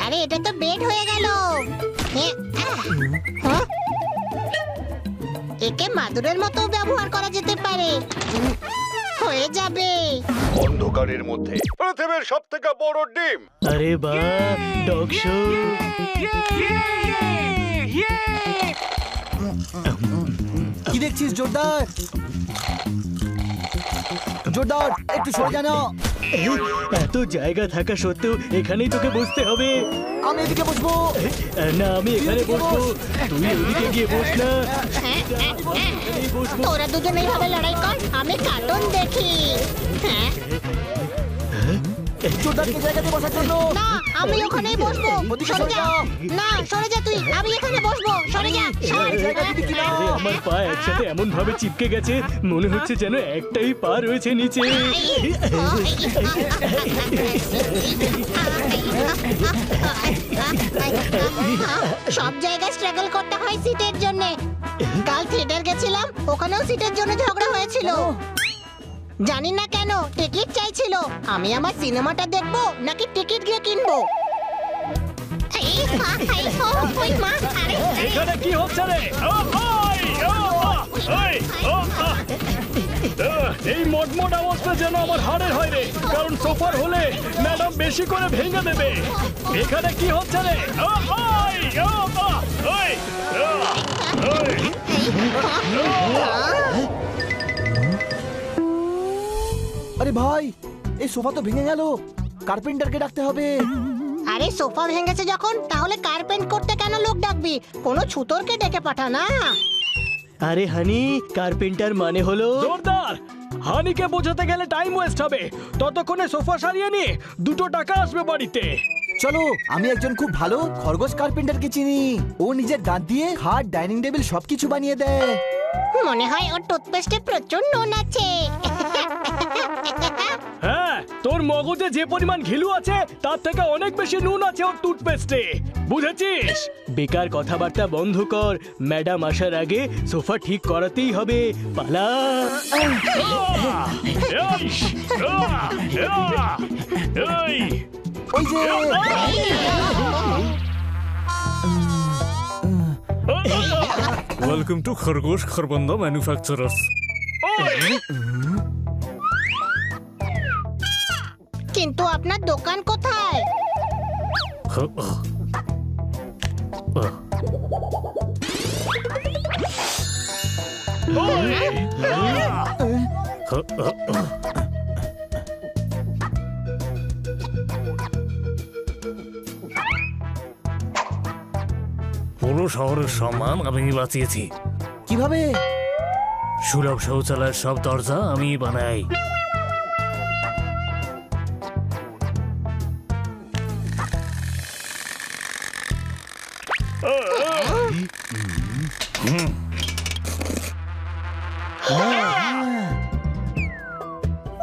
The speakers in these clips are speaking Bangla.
আরে এটা তো বেড হয়ে গেল। একে মাদুরের মতো ব্যবহার করা যেতে পারে। হয়ে যাবে। অন্ধকারের মধ্যে পৃথিবীর সবথেকে বড় ডিম। আরে বাহ, ডগ শো। কি দেখছিস জোরদার? জোরদার একটু সরে যা না। এত জায়গা থাকা সত্ত্বেও এখানেই তোকে বসতে হবে। আমি এদিকে বসবো। না, আমি এখানে বসবো, তুই ওদিকে গিয়ে বস না। তোরা দুজন এইভাবে লড়াই কর, আমি কার্টুন দেখি। জোরদারকে জায়গাতে বসার জন্য। না, আমি ওখানেই বসবো। সরে যা। না, সরে যা তুই। আমি এখানে বসবো। সরে যা। আরে, আমার পা একসাথে এমন ভাবে চিপকে গেছে, মনে হচ্ছে যেন একটাই পা রয়েছে নিচে। সব জায়গায় স্ট্রাগল করতে হয় সিটের জন্য। কাল থিয়েটার গেছিলাম, ওখানেও সিটের জন্য ঝগড়া হয়েছিল। জানি না কেন টিকিট চাইছিল। আমি আমার সিনেমাটা দেখবো নাকি টিকিট গিয়ে কিনবো। এখানে কি হচ্ছে রে? এই মটমট অবস্থা যেন আমার হাড়ের হয় রে, কারণ সোফার হলে ম্যাডাম বেশি করে ভেঙে দেবে। এখানে কি হচ্ছে রে? আরে ভাই, এই সোফা তো ভেঙে গেল। কার্পেন্টারকে ডাকতে হবে। আরে সোফা ভেঙেছে যখন, তাহলে কার্পেন্ট করতে কেন লোক ডাকবি? কোনো ছুতরকে ডেকে পাঠা না। আরে হানি, কার্পেন্টার মানে হলো জোরদার। হানিকে বোঝাতে গেলে টাইম ওয়েস্ট হবে। ততক্ষণে সোফা সারিয়ে নিয়ে 2 টাকা আসবে বাড়িতে। চলো, আমি একজন খুব ভালো খরগোশ কার্পেন্টারকে চিনি। ও নিজের দাঁত দিয়ে খাট, ডাইনিং টেবিল সবকিছু বানিয়ে দেয়। মনে হয় ওর টুথপেস্টে প্রচুর নুন আছে। হ্যাঁ, তোর মগজে যে পরিমাণ ঘিলু আছে তার থেকে অনেক বেশি নুন আছে ওর টুথপেস্টে, বুঝেছিস? বেকার কথাবার্তা বন্ধ কর। ম্যাডাম আসার আগে সোফা ঠিক করাতেই হবে। পালা। ওই যে Welcome to Khargosh Kharbanda Manufacturers. কিন্তু আপনার দোকান কোথায়? পুরো শহরের সম্মান আমি বাঁচিয়েছি। কিভাবে? সুলভ শৌচালয়ের সব দরজা আমি বানাই।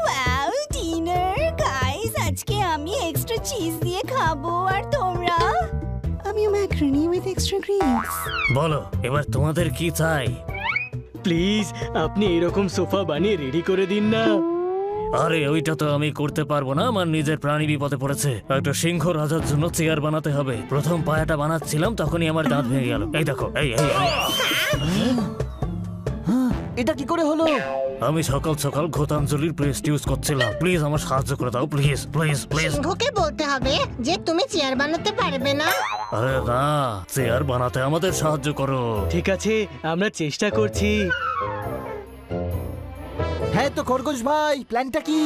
Wow, dinner guys. আজকে আমি এক্সট্রা চিজ দিয়ে খাবো আর তোমরা? আমি ম্যাকারনি উইথ এক্সট্রা গ্রিনস। বলো, এবার তোমাদের কি চাই? প্লিজ, আপনি এরকম সোফা বানিয়ে রেডি করে দিন না। আরে ওইটা তো আমি করতে পারবো না, আমার নিজের প্রাণী বিপদে পড়েছে। একটা সিংহ রাজার জন্য চেয়ার বানাতে হবে। প্রথম পায়াটা বানাচ্ছিলাম তখনই আমার দাঁত ভেঙে গেল। এই দেখো, এই এই এটা কি করে হলো? আমি সকাল সকাল ঘোতাঞ্জলির পেস্ট ইউজ করছিলাম। প্লিজ আমার সাহায্য করে দাও, প্লিজ প্লিজ প্লিজ। সিংহকে বলতে হবে যে তুমি চেয়ার বানাতে পারবে না। আরে না, চেয়ার বানাতে আমাদের সাহায্য করো। ঠিক আছে, আমরা চেষ্টা করছি। হ্যাঁ তো খরগোশ ভাই, প্ল্যানটা কি?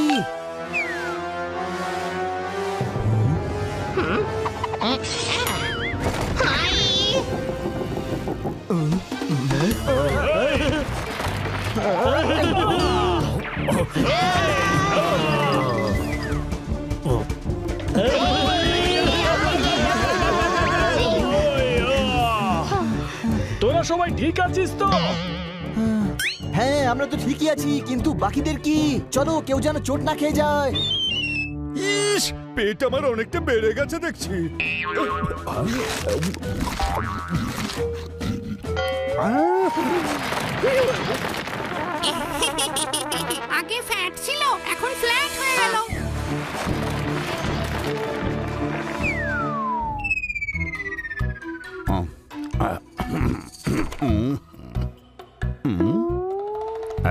হাই সবাই ঠিক আছিস তো? হ্যাঁ আমরা তো ঠিকই আছি, কিন্তু বাকিদের কি? চলো কেউ যেন চোট না খেয়ে যায়। ইস, পেট আমার অনেকটা বেড়ে গেছে দেখছি। আগে ফ্যাট ছিল, এখন ফ্ল্যাট হয়ে গেল।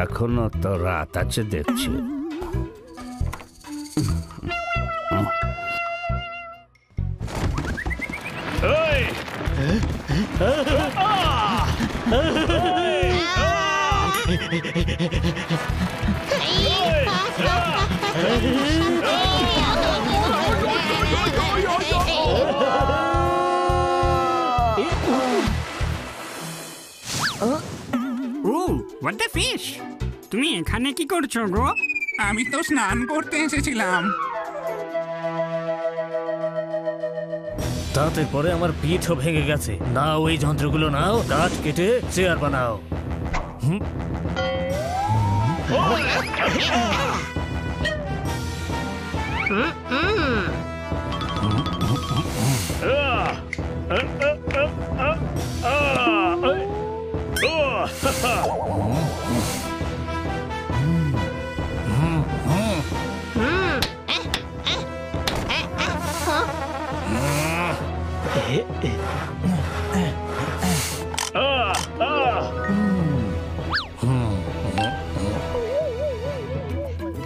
এখনো তো রাত আছে দেখছি। হোয়াট দ্য ফিশ, তুমি এখানে কি করছো গো? আমি তো স্নান করতে এসেছিলাম। তাতে পরে আমার পিঠও ভেঙে গেছে। নাও এই যন্ত্রগুলো নাও, কাঠ কেটে চেয়ার বানাও।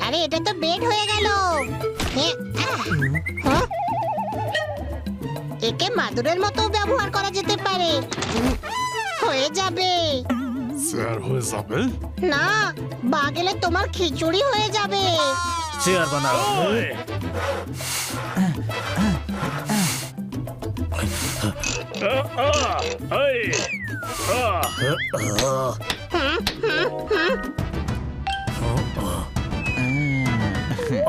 আরে এটা তো বেড হয়ে গেল। একে মাদুরের মতো ব্যবহার করা যেতে পারে। হয়ে যাবে। স্যার হয়ে যাবে? না, বা গেলে তোমার খিচুড়ি হয়ে যাবে। চেয়ার বানাও।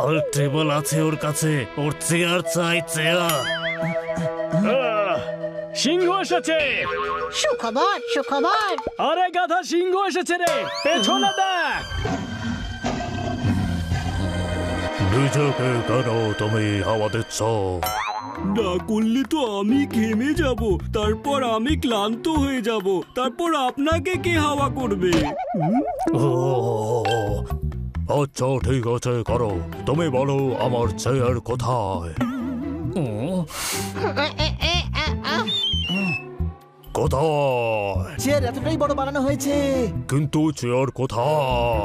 অল টেবল আছে ওর কাছে, ওর চেয়ার চাই, চেয়ার। সিংহ এসেছে। সুখবর, সুখবর। আরে গাধা, সিংহ এসেছে রে, পেছনে দেখ। নিজেকে কেন তুমি হাওয়া দিচ্ছ? না করলে তো আমি ঘেমে যাব, তারপর আমি ক্লান্ত হয়ে যাব, তারপর আপনাকে কে হাওয়া করবে? ও আচ্ছা ঠিক আছে, করো। তুমি বলো আমার চেয়ার কোথায়? কোথায়? চেয়ার এতটাই বড় বানানো হয়েছে। কিন্তু চেয়ার কোথায়?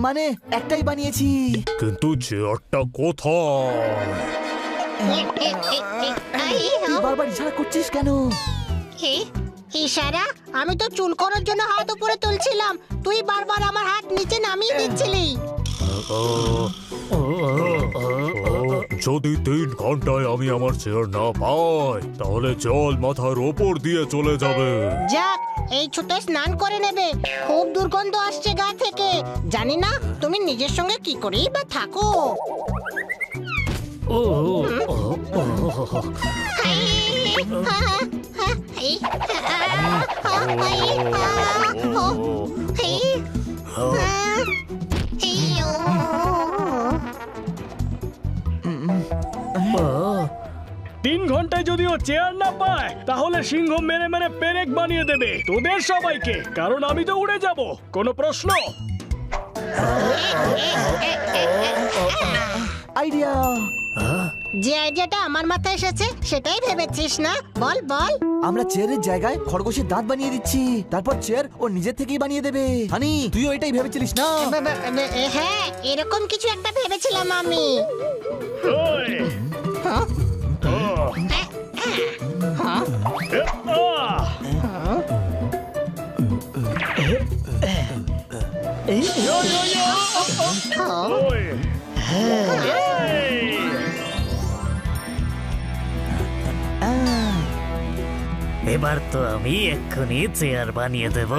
মানে একটাই বানিয়েছি। কিন্তু চেয়ারটা কোথায়? তুই বারবার ইশারা করছিস কেন? ইশারা? আমি তো চুল করার জন্য হাত উপরে তুলছিলাম, তুই বারবার আমার হাত নিচে নামিয়ে দিচ্ছিলি। যদি 3 ঘন্টায় আমি আমার চেয়ার না পাই, তাহলে জল মাথার ওপর দিয়ে চলে যাবে। যাক, এই ছুটে স্নান করে নেবে। খুব দুর্গন্ধ আসছে গা থেকে। জানি না তুমি নিজের সঙ্গে কি করেই বা থাকো। তিন ঘন্টায় যদি ও চেয়ার না পায়, তাহলে সিংহ মেরে মেরে পেরেক বানিয়ে দেবে তোদের সবাইকে, কারণ আমি তো উড়ে যাব। কোনো প্রশ্ন? আইডিয়া। যে আইডিয়াটা আমার মাথায় এসেছে সেটাই ভেবেছিস না? বল বল। আমরা চেয়ারের জায়গায় খরগোশের দাঁত বানিয়ে দিচ্ছি, তারপর চেয়ার ও নিজের থেকেই বানিয়ে দেবে। হানি, তুইও এটাই ভেবেছিলিস না? হ্যাঁ, এরকম কিছু একটা ভেবেছিলাম আমি। ওই! আহ! ওই! এই! এবার তো আমি এক্ষুনি চেয়ার বানিয়ে দেব।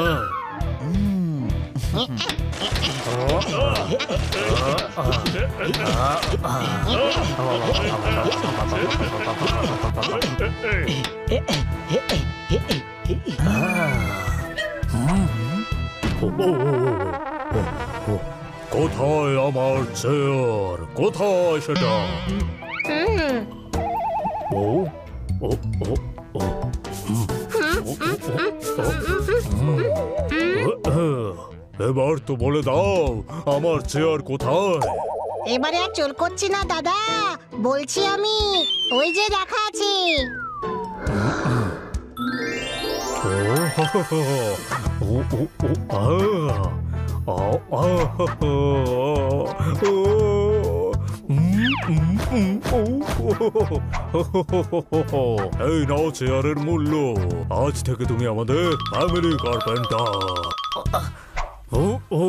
কোথায় আমার চেয়ার? কোথায় সেটা? ও ও ও ও এবার তো বলে দাও আমার চেয়ার কোথায়? এবারে আর চুল করছি না দাদা, বলছি আমি ওই যে রাখা আছে। এই নাও চেয়ারের মূল্য। আজ থেকে তুমি আমাদের ফ্যামিলি কার্পেন্টার। ও ও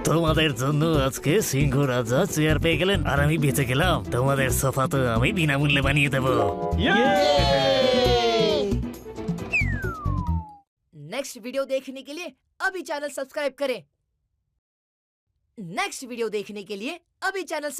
তোমাদের জন্য আজকে সিংহ রাজা চেয়ার পেয়ে গেলেন আর আমি বেঁচে গেলাম। তোমাদের সোফা তো আমি বিনামূল্যে বানিয়ে দেবো। नेक्स्ट वीडियो देखने के लिए अभी चैनल सब्सक्राइब करें। नेक्स्ट वीडियो देखने के लिए अभी चैनल